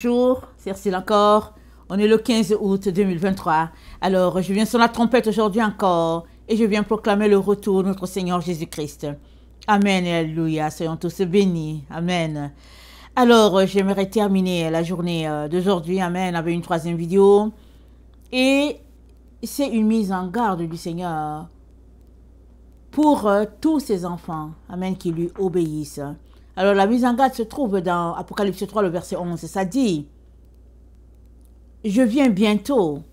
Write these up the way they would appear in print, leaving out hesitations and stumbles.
Bonjour, c'est Cyril encore. On est le 15 août 2023. Alors, je viens sur la trompette aujourd'hui encore et je viens proclamer le retour de notre Seigneur Jésus-Christ. Amen et alléluia. Soyons tous bénis. Amen. Alors, j'aimerais terminer la journée d'aujourd'hui, amen, avec une troisième vidéo. Et c'est une mise en garde du Seigneur pour tous ses enfants, amen, qui lui obéissent. Alors, la mise en garde se trouve dans Apocalypse 3, le verset 11. Ça dit, « Je viens bientôt.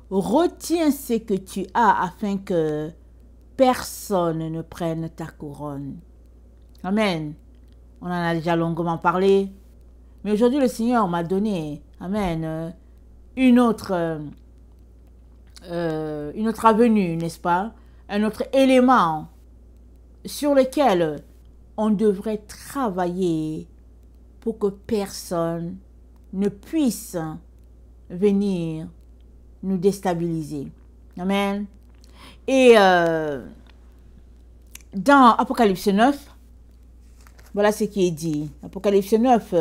Retiens ce que tu as afin que personne ne prenne ta couronne. » Amen. On en a déjà longuement parlé. Mais aujourd'hui, le Seigneur m'a donné, amen, une autre avenue, n'est-ce pas? Un autre élément sur lequel on devrait travailler pour que personne ne puisse venir nous déstabiliser. Amen. Et dans Apocalypse 9, voilà ce qui est dit. Apocalypse 9,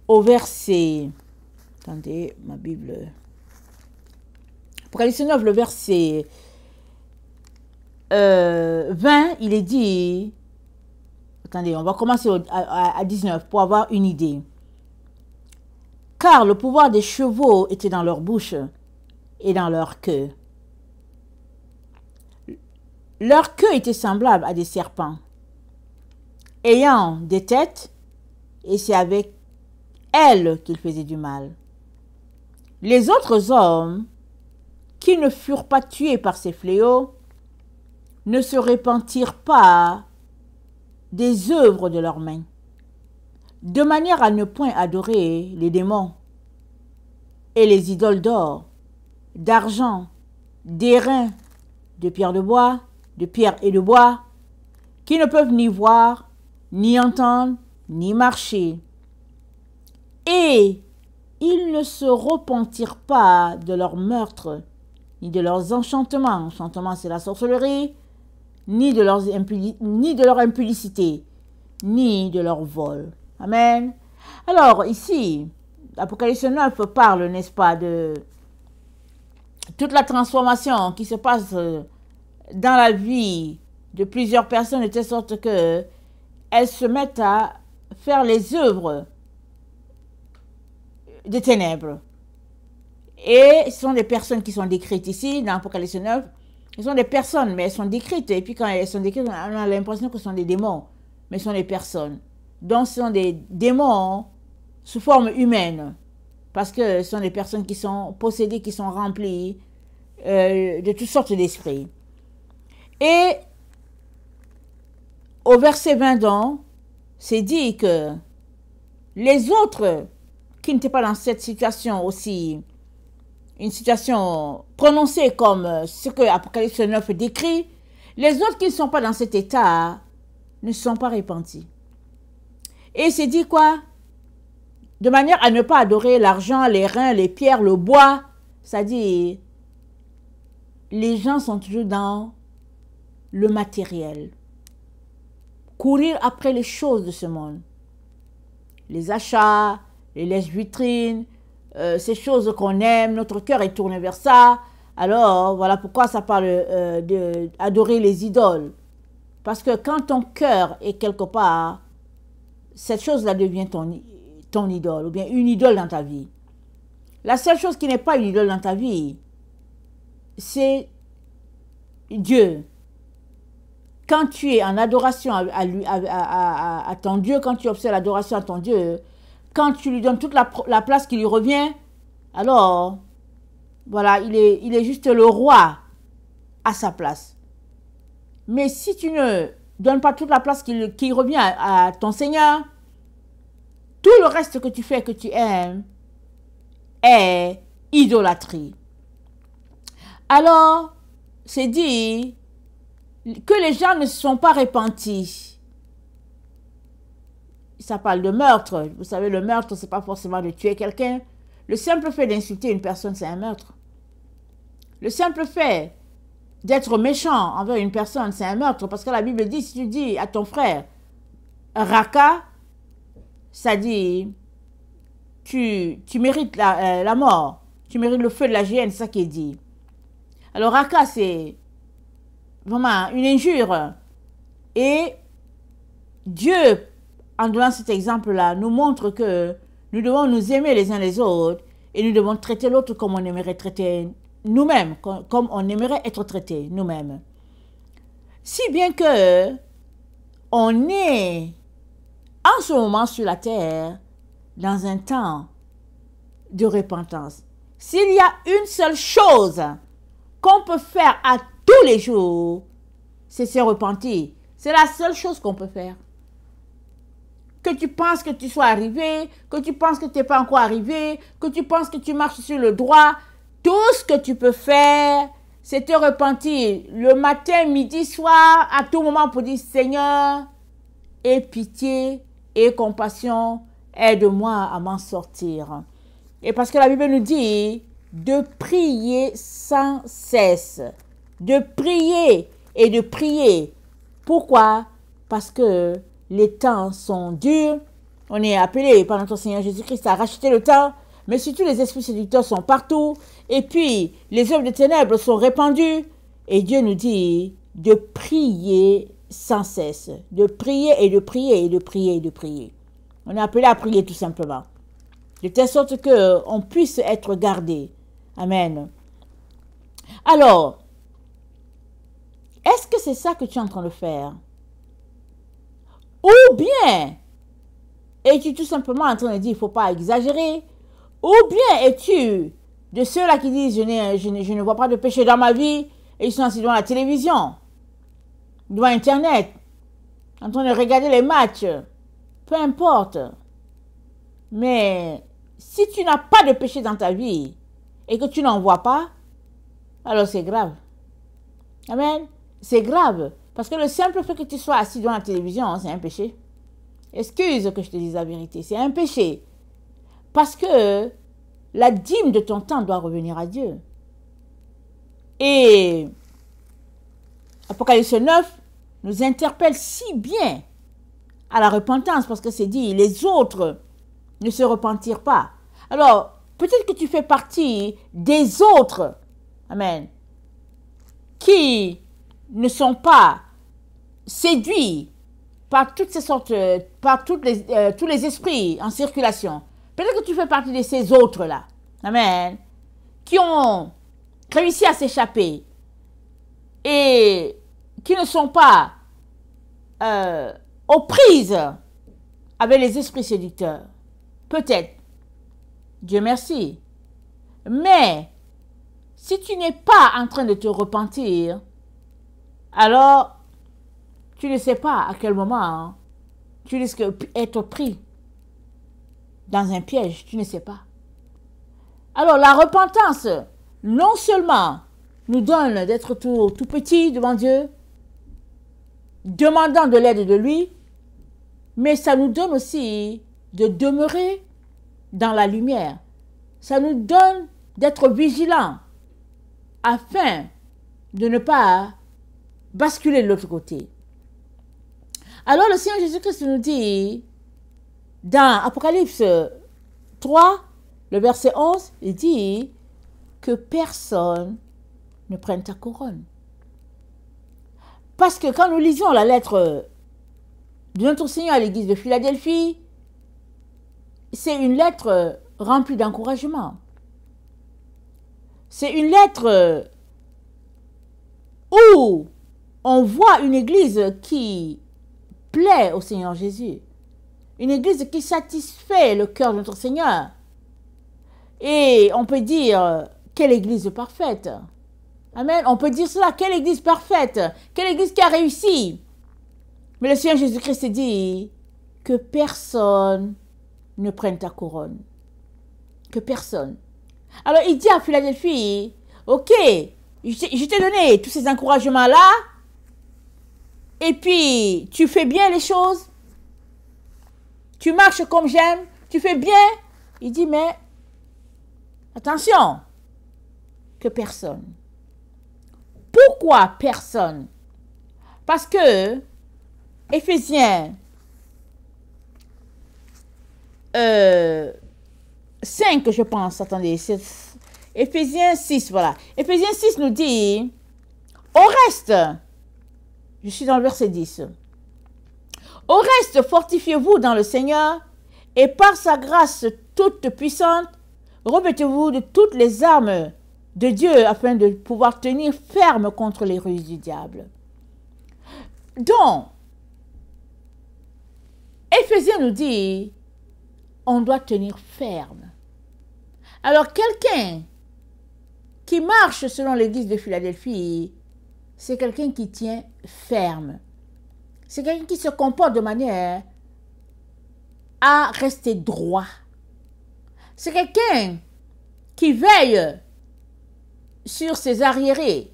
au verset... Attendez, ma Bible... Apocalypse 9, le verset 20, il est dit... Attendez, on va commencer à 19 pour avoir une idée. Car le pouvoir des chevaux était dans leur bouche et dans leur queue. Leur queue était semblable à des serpents, ayant des têtes, et c'est avec elles qu'ils faisaient du mal. Les autres hommes, qui ne furent pas tués par ces fléaux, ne se repentirent pas des œuvres de leurs mains, de manière à ne point adorer les démons et les idoles d'or, d'argent, d'airain, de pierre et de bois, qui ne peuvent ni voir, ni entendre, ni marcher. Et ils ne se repentirent pas de leurs meurtres, ni de leurs enchantements. Enchantement, c'est la sorcellerie, ni de leur impudicité, ni de leur vol. Amen. Alors, ici, l'Apocalypse 9 parle, n'est-ce pas, de toute la transformation qui se passe dans la vie de plusieurs personnes, de telle sorte que elles se mettent à faire les œuvres des ténèbres. Et ce sont des personnes qui sont décrites ici, dans l'Apocalypse 9. Ce sont des personnes, mais elles sont décrites. Et puis quand elles sont décrites, on a l'impression que ce sont des démons. Mais ce sont des personnes. Donc ce sont des démons sous forme humaine. Parce que ce sont des personnes qui sont possédées, qui sont remplies de toutes sortes d'esprits. Et au verset 20 donc, c'est dit que les autres qui n'étaient pas dans cette situation aussi, une situation prononcée comme ce que Apocalypse 9 décrit, les autres qui ne sont pas dans cet état ne sont pas repentis. Et c'est dit quoi? De manière à ne pas adorer l'argent, les reins, les pierres, le bois. C'est-à-dire, les gens sont toujours dans le matériel. Courir après les choses de ce monde. Les achats, les lèche-vitrines, ces choses qu'on aime, notre cœur est tourné vers ça. Alors, voilà pourquoi ça parle d'adorer les idoles. Parce que quand ton cœur est quelque part, cette chose-là devient ton idole, ou bien une idole dans ta vie. La seule chose qui n'est pas une idole dans ta vie, c'est Dieu. Quand tu es en adoration à ton Dieu, quand tu observes l'adoration à ton Dieu, quand tu lui donnes toute la place qui lui revient, alors, voilà, il est juste le roi à sa place. Mais si tu ne donnes pas toute la place qui revient à ton Seigneur, tout le reste que tu fais, que tu aimes, est idolâtrie. Alors, c'est dit que les gens ne se sont pas repentis. Ça parle de meurtre. Vous savez, le meurtre, ce n'est pas forcément de tuer quelqu'un. Le simple fait d'insulter une personne, c'est un meurtre. Le simple fait d'être méchant envers une personne, c'est un meurtre. Parce que la Bible dit, si tu dis à ton frère, Raka, ça dit tu mérites la mort. Tu mérites le feu de la géhenne, c'est ça qui est dit. Alors, Raka, c'est vraiment une injure. Et Dieu, en donnant cet exemple-là, nous montre que nous devons nous aimer les uns les autres et nous devons traiter l'autre comme on aimerait traiter nous-mêmes, comme on aimerait être traité nous-mêmes. Si bien que on est en ce moment sur la terre dans un temps de repentance. S'il y a une seule chose qu'on peut faire à tous les jours, c'est se repentir. C'est la seule chose qu'on peut faire. Que tu penses que tu sois arrivé, que tu penses que tu n'es pas encore arrivé, que tu penses que tu marches sur le droit, tout ce que tu peux faire, c'est te repentir le matin, midi, soir, à tout moment pour dire Seigneur, aie pitié et compassion, aide-moi à m'en sortir. Et parce que la Bible nous dit de prier sans cesse, de prier et de prier. Pourquoi? Parce que les temps sont durs. On est appelé par notre Seigneur Jésus-Christ à racheter le temps. Mais surtout, les esprits séducteurs sont partout. Et puis, les œuvres de ténèbres sont répandues. Et Dieu nous dit de prier sans cesse. De prier et de prier et de prier et de prier. On est appelé à prier tout simplement. De telle sorte qu'on puisse être gardé. Amen. Alors, est-ce que c'est ça que tu es en train de faire? Ou bien, es-tu tout simplement en train de dire, il ne faut pas exagérer? Ou bien es-tu de ceux-là qui disent, je ne vois pas de péché dans ma vie, et ils sont assis devant la télévision, devant Internet, en train de regarder les matchs, peu importe. Mais si tu n'as pas de péché dans ta vie, et que tu n'en vois pas, alors c'est grave. Amen. C'est grave. Parce que le simple fait que tu sois assis devant la télévision, c'est un péché. Excuse que je te dise la vérité, c'est un péché. Parce que la dîme de ton temps doit revenir à Dieu. Et Apocalypse 9 nous interpelle si bien à la repentance, parce que c'est dit, les autres ne se repentirent pas. Alors, peut-être que tu fais partie des autres, amen, qui ne sont pas séduits par toutes ces sortes, par tous les esprits en circulation. Peut-être que tu fais partie de ces autres-là, amen, qui ont réussi à s'échapper et qui ne sont pas aux prises avec les esprits séducteurs. Peut-être. Dieu merci. Mais si tu n'es pas en train de te repentir, alors tu ne sais pas à quel moment tu risques d'être pris dans un piège. Tu ne sais pas. Alors la repentance, non seulement nous donne d'être tout petit devant Dieu, demandant de l'aide de lui, mais ça nous donne aussi de demeurer dans la lumière. Ça nous donne d'être vigilants afin de ne pas basculer de l'autre côté. Alors le Seigneur Jésus-Christ nous dit dans Apocalypse 3, le verset 11, il dit que personne ne prenne ta couronne. Parce que quand nous lisons la lettre de notre Seigneur à l'église de Philadelphie, c'est une lettre remplie d'encouragement. C'est une lettre où on voit une église qui plaît au Seigneur Jésus. Une église qui satisfait le cœur de notre Seigneur. Et on peut dire, quelle église parfaite. Amen. On peut dire cela, quelle église parfaite. Quelle église qui a réussi. Mais le Seigneur Jésus-Christ dit que personne ne prenne ta couronne. Que personne. Alors il dit à Philadelphie, ok, je t'ai donné tous ces encouragements-là, et puis tu fais bien les choses, tu marches comme j'aime, tu fais bien. Il dit, mais attention, que personne. Pourquoi personne? Parce que Éphésiens 5, je pense. Attendez, c'est Éphésiens 6, voilà. Éphésiens 6 nous dit, au reste, je suis dans le verset 10. Au reste, fortifiez-vous dans le Seigneur et par sa grâce toute puissante, revêtez-vous de toutes les armes de Dieu afin de pouvoir tenir ferme contre les ruses du diable. Donc, Éphésiens nous dit, on doit tenir ferme. Alors, quelqu'un qui marche selon l'église de Philadelphie, c'est quelqu'un qui tient ferme. C'est quelqu'un qui se comporte de manière à rester droit. C'est quelqu'un qui veille sur ses arriérés.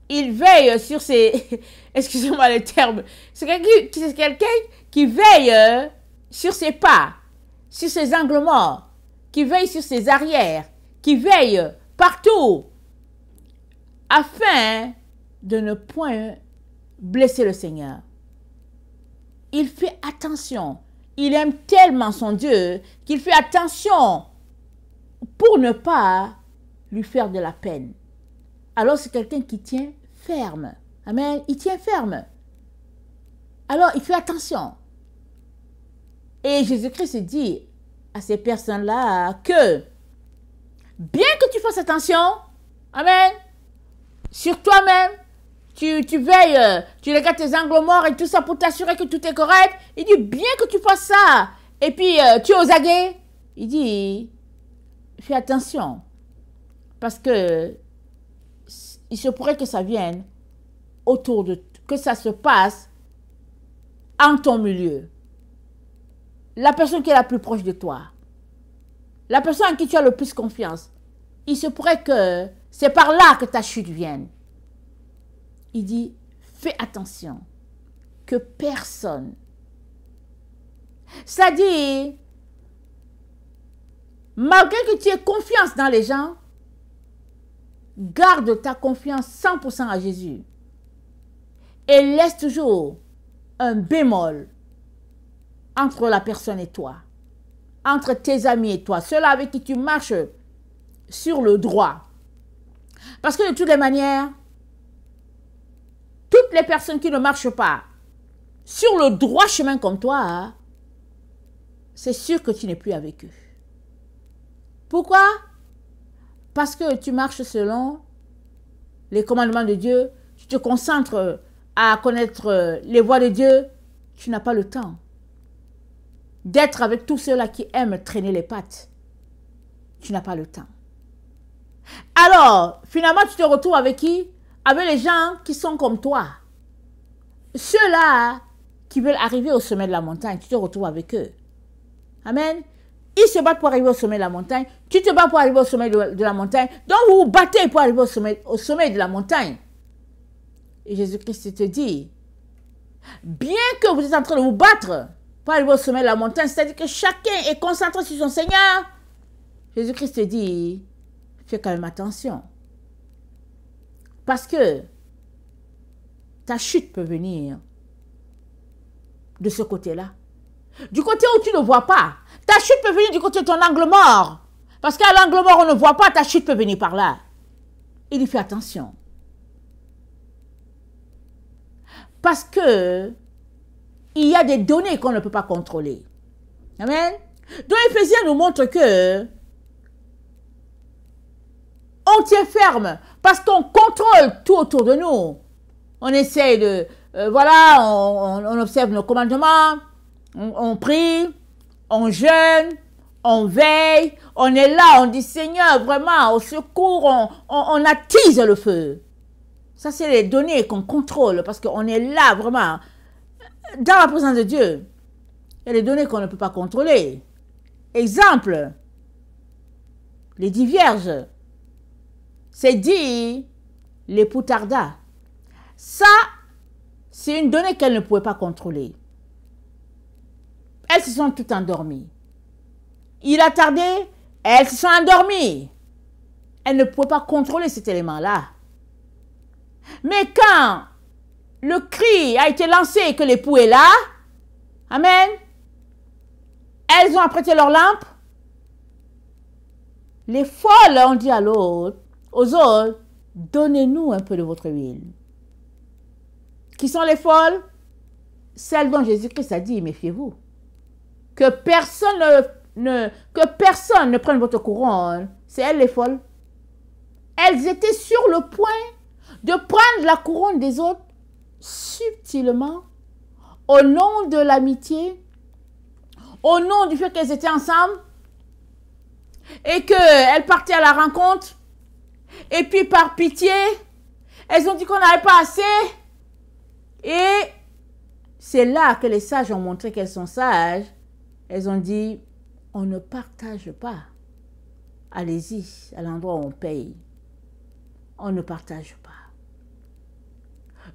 Il veille sur ses... Excusez-moi le terme. C'est quelqu'un qui veille sur ses pas, sur ses angles morts, qui veille sur ses arrières, qui veille partout, afin de ne point blesser le Seigneur. Il fait attention. Il aime tellement son Dieu qu'il fait attention pour ne pas lui faire de la peine. Alors c'est quelqu'un qui tient ferme. Amen. Il tient ferme. Alors il fait attention. Et Jésus-Christ dit à ces personnes-là que bien que tu fasses attention, amen, sur toi-même, tu veilles, tu regardes tes angles morts et tout ça pour t'assurer que tout est correct. Il dit, bien que tu fasses ça, et puis tu es aux aguets. Il dit, fais attention, parce que il se pourrait que ça vienne autour de, que ça se passe en ton milieu. La personne qui est la plus proche de toi, la personne en qui tu as le plus confiance, il se pourrait que c'est par là que ta chute vienne. Il dit, fais attention que personne, c'est-à-dire, malgré que tu aies confiance dans les gens, garde ta confiance 100% à Jésus et laisse toujours un bémol entre la personne et toi, entre tes amis et toi, ceux-là avec qui tu marches sur le droit. Parce que de toutes les manières, toutes les personnes qui ne marchent pas sur le droit chemin comme toi, c'est sûr que tu n'es plus avec eux. Pourquoi? Parce que tu marches selon les commandements de Dieu, tu te concentres à connaître les voies de Dieu, tu n'as pas le temps d'être avec tous ceux-là qui aiment traîner les pattes. Tu n'as pas le temps. Alors, finalement, tu te retrouves avec qui? Avec les gens qui sont comme toi. Ceux-là qui veulent arriver au sommet de la montagne, tu te retrouves avec eux. Amen. Ils se battent pour arriver au sommet de la montagne. Tu te bats pour arriver au sommet de la montagne. Donc, vous vous battez pour arriver au sommet de la montagne. Et Jésus-Christ te dit, bien que vous êtes en train de vous battre pour arriver au sommet de la montagne, c'est-à-dire que chacun est concentré sur son Seigneur, Jésus-Christ te dit, fais quand même attention. Parce que ta chute peut venir de ce côté-là. Du côté où tu ne vois pas. Ta chute peut venir du côté de ton angle mort. Parce qu'à l'angle mort, on ne voit pas, ta chute peut venir par là. Il y fait attention. Parce que il y a des données qu'on ne peut pas contrôler. Amen. Donc Éphésiens nous montre que on tient ferme parce qu'on contrôle tout autour de nous. On essaie de, voilà, on observe nos commandements, on prie, on jeûne, on veille, on est là, on dit Seigneur, vraiment, au secours, on attise le feu. Ça, c'est les données qu'on contrôle parce qu'on est là, vraiment, dans la présence de Dieu. Il y a des données qu'on ne peut pas contrôler. Exemple, les 10 vierges. C'est dit, l'époux tarda. Ça, c'est une donnée qu'elle ne pouvait pas contrôler. Elles se sont toutes endormies. Il a tardé, elles se sont endormies. Elles ne pouvaient pas contrôler cet élément-là. Mais quand le cri a été lancé et que l'époux est là, amen, elles ont apprêté leur lampe Les folles ont dit aux autres, donnez-nous un peu de votre huile. Qui sont les folles? Celles dont Jésus-Christ a dit, méfiez-vous. Que personne ne prenne votre couronne. C'est elles les folles. Elles étaient sur le point de prendre la couronne des autres subtilement, au nom de l'amitié, au nom du fait qu'elles étaient ensemble, et qu'elles partaient à la rencontre, et puis par pitié, elles ont dit qu'on n'avait pas assez, et c'est là que les sages ont montré qu'elles sont sages. Elles ont dit, on ne partage pas. Allez-y, à l'endroit où on paye. On ne partage pas.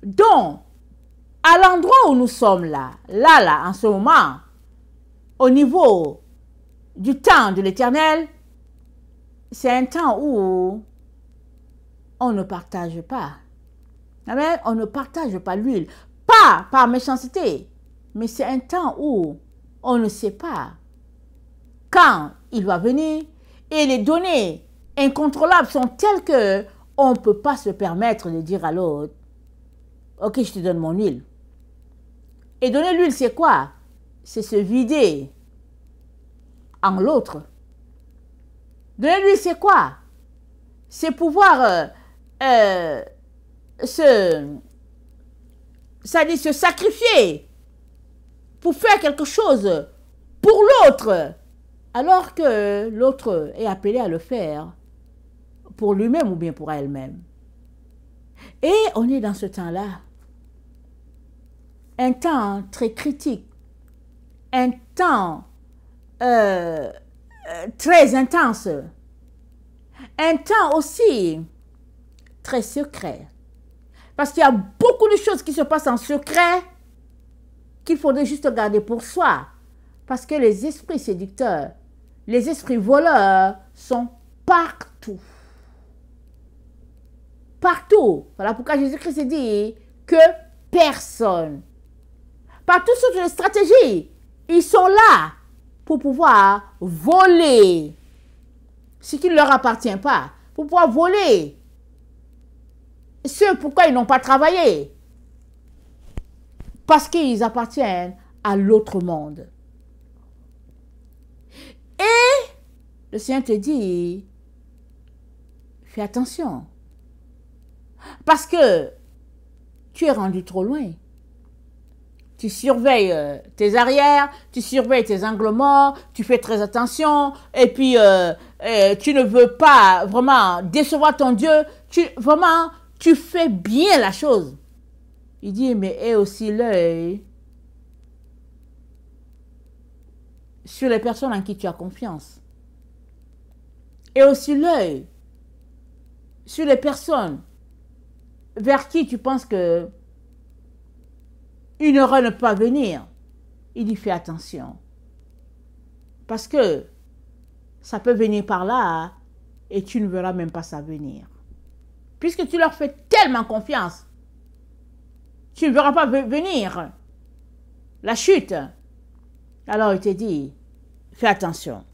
Donc, à l'endroit où nous sommes là, en ce moment, au niveau du temps de l'Éternel, c'est un temps où on ne partage pas. Amen. On ne partage pas l'huile. Pas par méchanceté, mais c'est un temps où on ne sait pas quand il va venir et les données incontrôlables sont telles que on ne peut pas se permettre de dire à l'autre, ok, je te donne mon huile. Et donner l'huile, c'est quoi? C'est se vider en l'autre. Donner l'huile, c'est quoi? C'est pouvoir se sacrifier pour faire quelque chose pour l'autre, alors que l'autre est appelé à le faire pour lui-même ou bien pour elle-même. Et on est dans ce temps-là. Un temps très critique. Un temps très intense. Un temps aussi très secret. Parce qu'il y a beaucoup de choses qui se passent en secret qu'il faudrait juste garder pour soi. Parce que les esprits séducteurs, les esprits voleurs sont partout. Partout. Voilà pourquoi Jésus-Christ dit que personne, par toutes sortes de stratégies, ils sont là pour pouvoir voler ce qui ne leur appartient pas, pour pouvoir voler ce pourquoi ils n'ont pas travaillé, parce qu'ils appartiennent à l'autre monde. Et le Seigneur te dit, fais attention, parce que tu es rendu trop loin. Tu surveilles tes arrières, tu surveilles tes angles morts, tu fais très attention, et puis tu ne veux pas vraiment décevoir ton Dieu, tu fais bien la chose. Il dit, mais aie aussi l'œil sur les personnes en qui tu as confiance. Et aussi l'œil sur les personnes vers qui tu penses que une erreur ne peut pas venir. Il dit, fais attention. Parce que ça peut venir par là et tu ne verras même pas ça venir. Puisque tu leur fais tellement confiance, tu ne verras pas venir la chute. Alors il te dit, fais attention.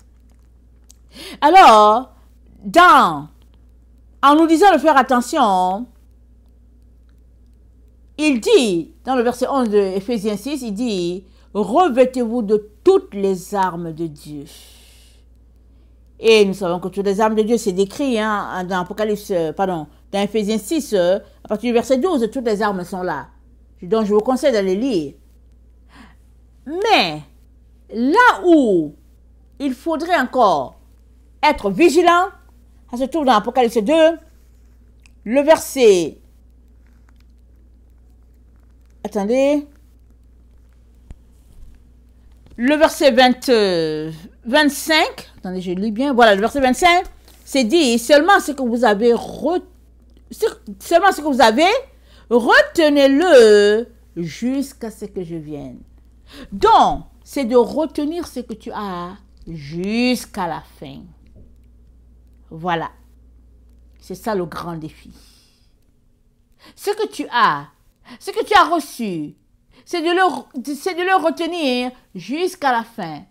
Alors, en nous disant de faire attention, il dit, dans le verset 11 de Éphésiens 6, il dit, revêtez-vous de toutes les armes de Dieu. Et nous savons que toutes les armes de Dieu, c'est décrit dans dans Éphésiens 6, à partir du verset 12, toutes les armes sont là. Donc je vous conseille de les lire. Mais, là où il faudrait encore être vigilant, ça se trouve dans Apocalypse 2, le verset... Attendez. Le verset 25. Attendez, je lis bien. Voilà, le verset 25. C'est dit, seulement ce que vous avez retenez-le jusqu'à ce que je vienne. Donc, c'est de retenir ce que tu as jusqu'à la fin. Voilà. C'est ça le grand défi. Ce que tu as reçu, c'est de le retenir jusqu'à la fin.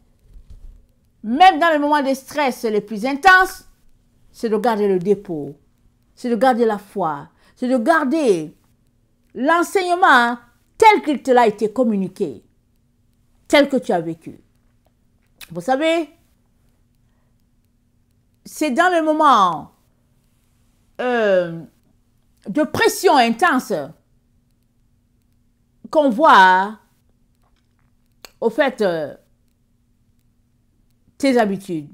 Même dans les moments de stress les plus intenses, c'est de garder le dépôt, c'est de garder la foi, c'est de garder l'enseignement tel qu'il te l'a été communiqué, tel que tu as vécu. Vous savez, c'est dans le moment de pression intense qu'on voit, au fait, tes habitudes.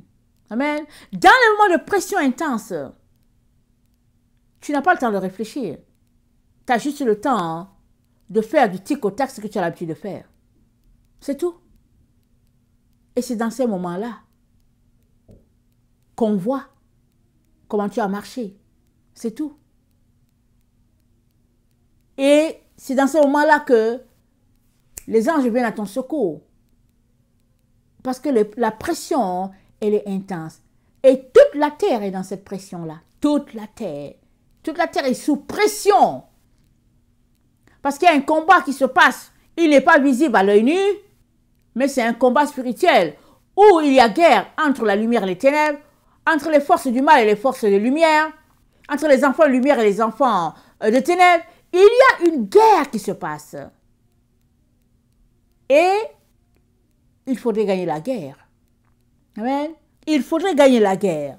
Amen. Dans le moment de pression intense, tu n'as pas le temps de réfléchir. Tu as juste le temps de faire du tic au tac ce que tu as l'habitude de faire. C'est tout. Et c'est dans ces moments-là qu'on voit comment tu as marché. C'est tout. Et c'est dans ces moments-là que les anges viennent à ton secours. Parce que la pression, elle est intense. Et toute la terre est dans cette pression-là. Toute la terre. Toute la terre est sous pression. Parce qu'il y a un combat qui se passe. Il n'est pas visible à l'œil nu, mais c'est un combat spirituel où il y a guerre entre la lumière et les ténèbres, entre les forces du mal et les forces de lumière, entre les enfants de lumière et les enfants de ténèbres. Il y a une guerre qui se passe. Et il faudrait gagner la guerre. Amen. Il faudrait gagner la guerre.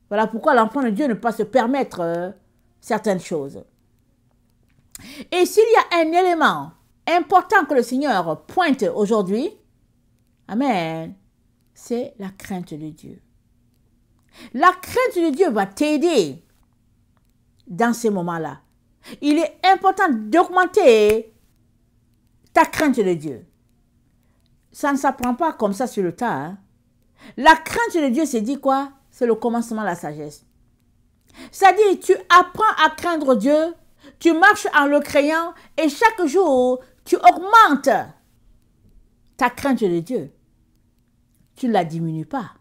Voilà pourquoi l'enfant de Dieu ne peut pas se permettre certaines choses. Et s'il y a un élément important que le Seigneur pointe aujourd'hui, amen, c'est la crainte de Dieu. La crainte de Dieu va t'aider dans ces moments-là. Il est important d'augmenter ta crainte de Dieu. Ça ne s'apprend pas comme ça sur le tas. Hein. La crainte de Dieu, c'est dit quoi? C'est le commencement de la sagesse. C'est-à-dire, tu apprends à craindre Dieu, tu marches en le craignant et chaque jour, tu augmentes ta crainte de Dieu. Tu ne la diminues pas.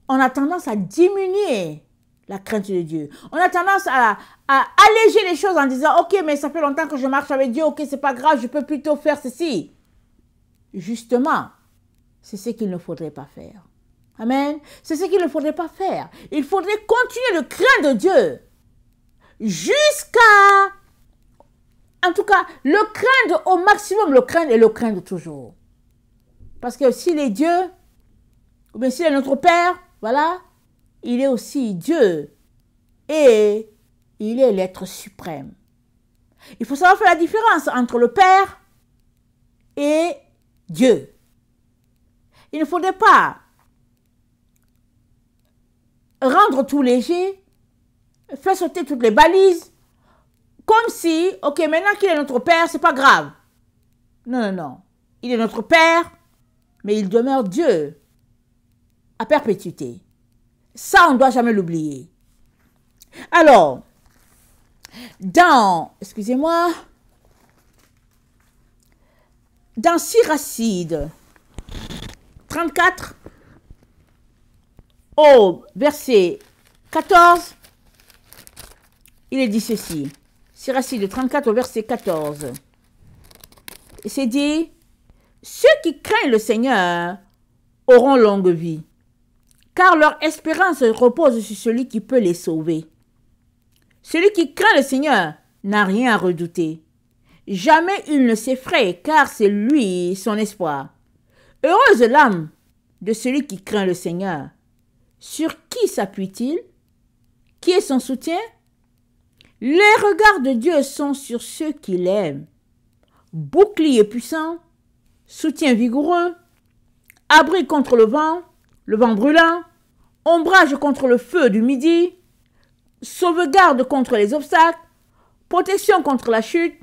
On a tendance à diminuer la crainte de Dieu. On a tendance à alléger les choses en disant, ok, mais ça fait longtemps que je marche avec Dieu, ok, c'est pas grave, je peux plutôt faire ceci. Justement, c'est ce qu'il ne faudrait pas faire. Amen. C'est ce qu'il ne faudrait pas faire. Il faudrait continuer de craindre Dieu jusqu'à, en tout cas, le craindre au maximum, le craindre et le craindre toujours. Parce que s'il est Dieu, ou bien s'il est notre Père, voilà, il est aussi Dieu et il est l'être suprême. Il faut savoir faire la différence entre le Père et Dieu. Il ne faudrait pas rendre tout léger, faire sauter toutes les balises, comme si, ok, maintenant qu'il est notre Père, c'est pas grave. Non, non, non. Il est notre Père, mais il demeure Dieu à perpétuité. Ça, on ne doit jamais l'oublier. Alors, excusez-moi, dans Siracide 34, au verset 14, il est dit ceci. Siracide 34 au verset 14. C'est dit, ceux qui craignent le Seigneur auront longue vie, car leur espérance repose sur celui qui peut les sauver. Celui qui craint le Seigneur n'a rien à redouter. Jamais il ne s'effraie, car c'est lui son espoir. Heureuse l'âme de celui qui craint le Seigneur. Sur qui s'appuie-t-il? Qui est son soutien? Les regards de Dieu sont sur ceux qui l'aiment. Bouclier puissant, soutien vigoureux, abri contre le vent brûlant, ombrage contre le feu du midi, sauvegarde contre les obstacles, protection contre la chute.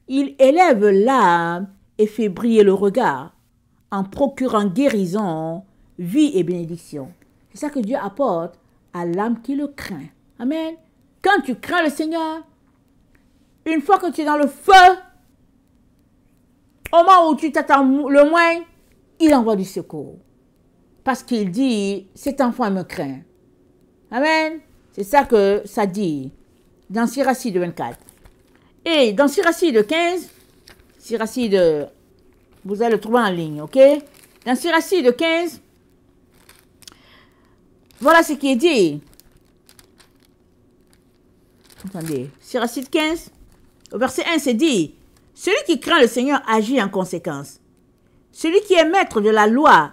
Il élève l'âme et fait briller le regard, en procurant guérison, vie et bénédiction. C'est ça que Dieu apporte à l'âme qui le craint. Amen. Quand tu crains le Seigneur, une fois que tu es dans le feu, au moment où tu t'attends le moins, il envoie du secours. Parce qu'il dit, cet enfant me craint. Amen. C'est ça que ça dit dans Siracide 24. Et dans Siracide 15, Siracide, vous allez le trouver en ligne, ok? Dans Siracide 15, voilà ce qui est dit. Attendez, Siracide 15, au verset 1, c'est dit, celui qui craint le Seigneur agit en conséquence. Celui qui est maître de la loi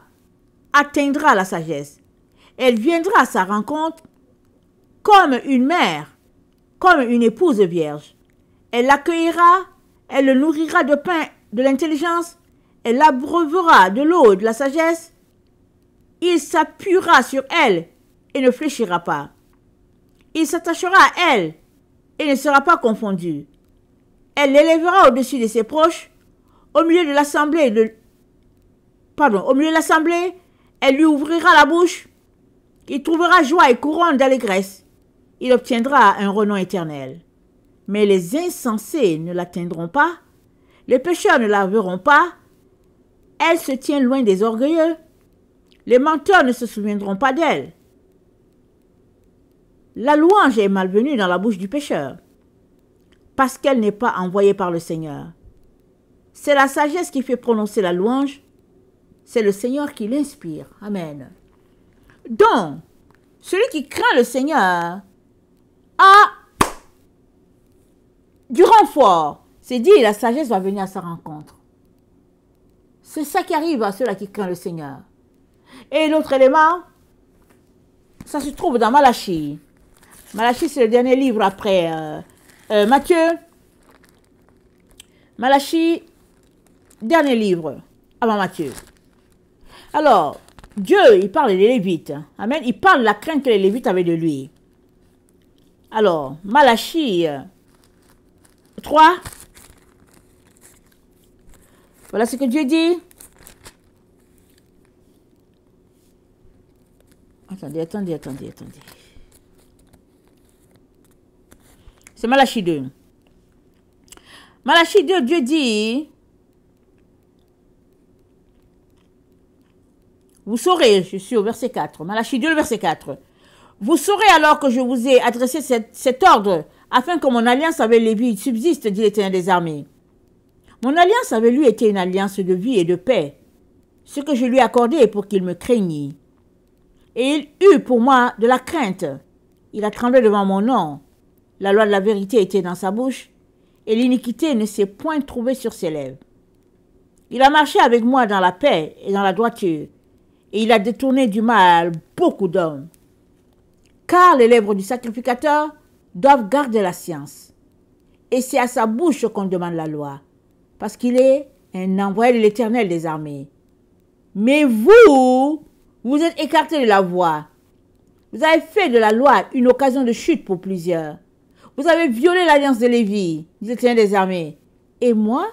atteindra la sagesse. Elle viendra à sa rencontre comme une mère, comme une épouse vierge. Elle l'accueillera, elle le nourrira de pain de l'intelligence, elle l'abreuvera de l'eau de la sagesse. Il s'appuiera sur elle et ne fléchira pas. Il s'attachera à elle et ne sera pas confondu. Elle l'élèvera au-dessus de ses proches, au milieu de l'assemblée, elle lui ouvrira la bouche. Il trouvera joie et couronne d'allégresse. Il obtiendra un renom éternel. Mais les insensés ne l'atteindront pas, les pécheurs ne la verront pas. Elle se tient loin des orgueilleux. Les menteurs ne se souviendront pas d'elle. La louange est malvenue dans la bouche du pécheur, parce qu'elle n'est pas envoyée par le Seigneur. C'est la sagesse qui fait prononcer la louange. C'est le Seigneur qui l'inspire. Amen. Donc, celui qui craint le Seigneur a du renfort. C'est dit, la sagesse va venir à sa rencontre. C'est ça qui arrive à ceux-là qui craignent le Seigneur. Et l'autre élément, ça se trouve dans Malachie. Malachie, c'est le dernier livre après Matthieu. Malachie, dernier livre avant Matthieu. Alors, Dieu, il parle des Lévites. Amen. Il parle de la crainte que les Lévites avaient de lui. Alors, Malachie 3. Voilà ce que Dieu dit. Attendez. C'est Malachie 2. Malachie 2, Dieu dit, vous saurez, je suis au verset 4, Malachie 2, le verset 4. Vous saurez alors que je vous ai adressé cet ordre, afin que mon alliance avec Lévi subsiste, dit l'Éternel des armées. Mon alliance avec lui était une alliance de vie et de paix, ce que je lui ai accordé pour qu'il me craignît. Et il eut pour moi de la crainte. Il a tremblé devant mon nom. La loi de la vérité était dans sa bouche, et l'iniquité ne s'est point trouvée sur ses lèvres. Il a marché avec moi dans la paix et dans la droiture, et il a détourné du mal beaucoup d'hommes. Car les lèvres du sacrificateur doivent garder la science, et c'est à sa bouche qu'on demande la loi, parce qu'il est un envoyé de l'Éternel des armées. Mais vous êtes écartés de la voie. Vous avez fait de la loi une occasion de chute pour plusieurs. Vous avez violé l'alliance de Lévi, dit l'Éternel des armées. Et moi,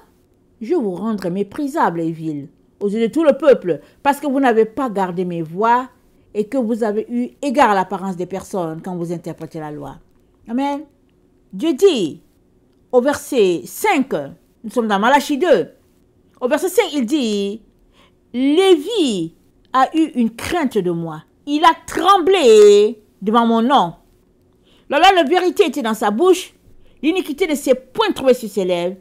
je vous rendrai méprisable et vil aux yeux de tout le peuple, parce que vous n'avez pas gardé mes voies et que vous avez eu égard à l'apparence des personnes quand vous interprétez la loi. Amen. Dieu dit, au verset 5, nous sommes dans Malachie 2, au verset 5, il dit, Lévi a eu une crainte de moi. Il a tremblé devant mon nom. La vérité était dans sa bouche. L'iniquité ne s'est point trouvée sur ses lèvres.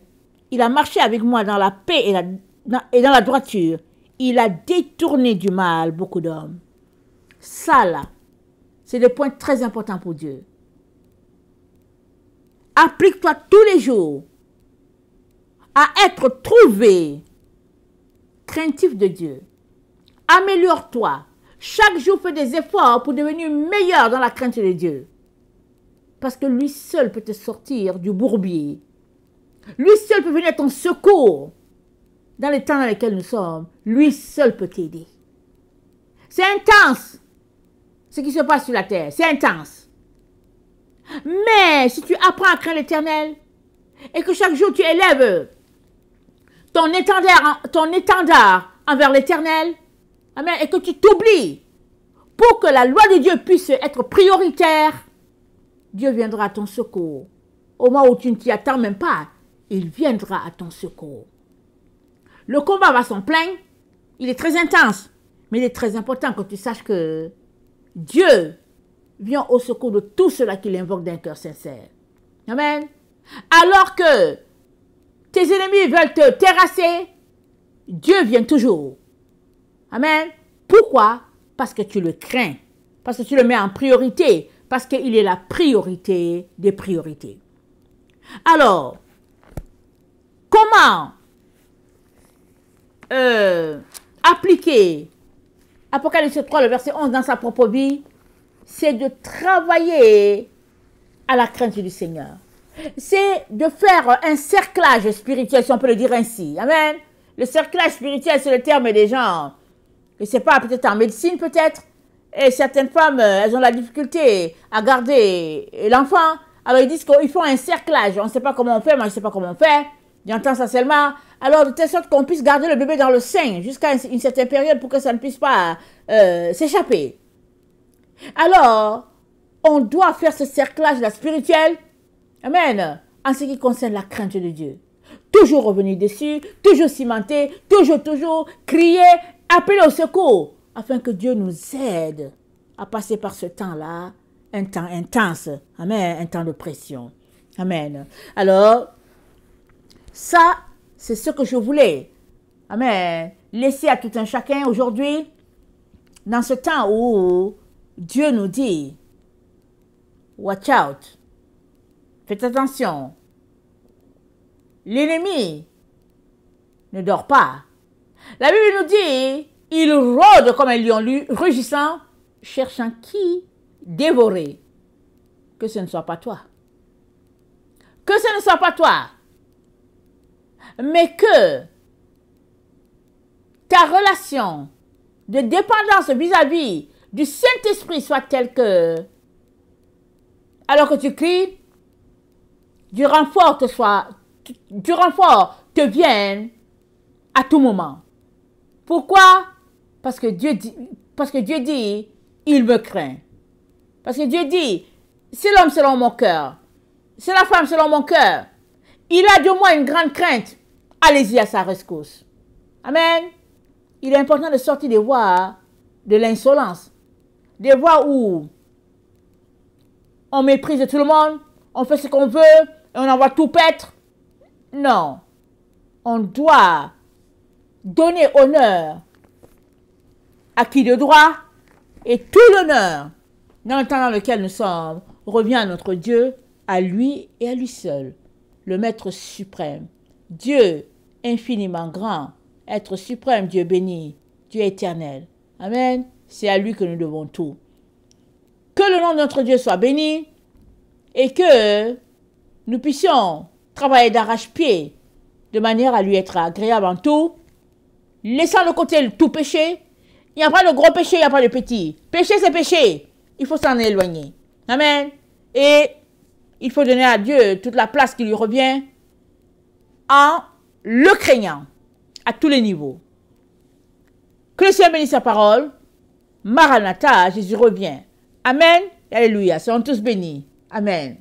Il a marché avec moi dans la paix et dans la droiture. Il a détourné du mal beaucoup d'hommes. Ça là, c'est des points très importants pour Dieu. Applique-toi tous les jours à être trouvé craintif de Dieu. Améliore-toi. Chaque jour, fais des efforts pour devenir meilleur dans la crainte de Dieu. Parce que lui seul peut te sortir du bourbier. Lui seul peut venir à ton secours. Dans les temps dans lesquels nous sommes, lui seul peut t'aider. C'est intense ce qui se passe sur la terre. C'est intense. Mais si tu apprends à craindre l'Éternel et que chaque jour tu élèves ton étendard envers l'Éternel, amen, et que tu t'oublies pour que la loi de Dieu puisse être prioritaire, Dieu viendra à ton secours. Au moment où tu ne t'y attends même pas, il viendra à ton secours. Le combat va son plein, il est très intense, mais il est très important que tu saches que Dieu vient au secours de tous ceux-là qui l'invoquent d'un cœur sincère. Amen. Alors que tes ennemis veulent te terrasser, Dieu vient toujours. Amen. Pourquoi? Parce que tu le crains, parce que tu le mets en priorité, parce qu'il est la priorité des priorités. Alors, comment appliquer Apocalypse 3, le verset 11 dans sa propre vie? C'est de travailler à la crainte du Seigneur. C'est de faire un cerclage spirituel, si on peut le dire ainsi. Amen. Le cerclage spirituel, c'est le terme des gens. Je ne sais pas, peut-être en médecine, peut-être. Et certaines femmes, elles ont la difficulté à garder l'enfant. Alors ils disent qu'il faut un cerclage. On ne sait pas comment on fait, moi je ne sais pas comment on fait. J'entends ça seulement. Alors de telle sorte qu'on puisse garder le bébé dans le sein jusqu'à une certaine période pour que ça ne puisse pas s'échapper. Alors, on doit faire ce cerclage-là spirituel. Amen. En ce qui concerne la crainte de Dieu. Toujours revenir dessus, toujours cimenter, toujours crier, appeler au secours, afin que Dieu nous aide à passer par ce temps-là, un temps intense. Amen. Un temps de pression. Amen. Alors, ça, c'est ce que je voulais. Amen. Laisser à tout un chacun aujourd'hui, dans ce temps où Dieu nous dit, watch out. Faites attention. L'ennemi ne dort pas. La Bible nous dit, il rôde comme un lion rugissant, cherchant qui dévorer. Que ce ne soit pas toi. Que ce ne soit pas toi. Mais que ta relation de dépendance vis-à-vis du Saint-Esprit soit telle que, alors que tu cries, du renfort te vienne à tout moment. Pourquoi? Parce que Dieu dit, il me craint. Parce que Dieu dit, c'est l'homme selon mon cœur, c'est la femme selon mon cœur. Il a de moi une grande crainte. Allez-y à sa rescousse. Amen. Il est important de sortir des voies de l'insolence. Des voies où on méprise tout le monde, on fait ce qu'on veut, et on envoie tout paître. Non. On doit donner honneur à qui de droit, et tout l'honneur, dans le temps dans lequel nous sommes, revient à notre Dieu, à lui et à lui seul, le Maître suprême. Dieu infiniment grand, être suprême, Dieu béni, Dieu éternel. Amen. C'est à lui que nous devons tout. Que le nom de notre Dieu soit béni et que nous puissions travailler d'arrache-pied de manière à lui être agréable en tout, laissant de côté tout péché. Il n'y a pas de gros péché, il n'y a pas de petit. Péché, c'est péché. Il faut s'en éloigner. Amen. Et il faut donner à Dieu toute la place qui lui revient en le craignant à tous les niveaux. Que le Seigneur bénisse sa parole. Maranatha, Jésus revient. Amen. Alléluia. Soyons tous bénis. Amen.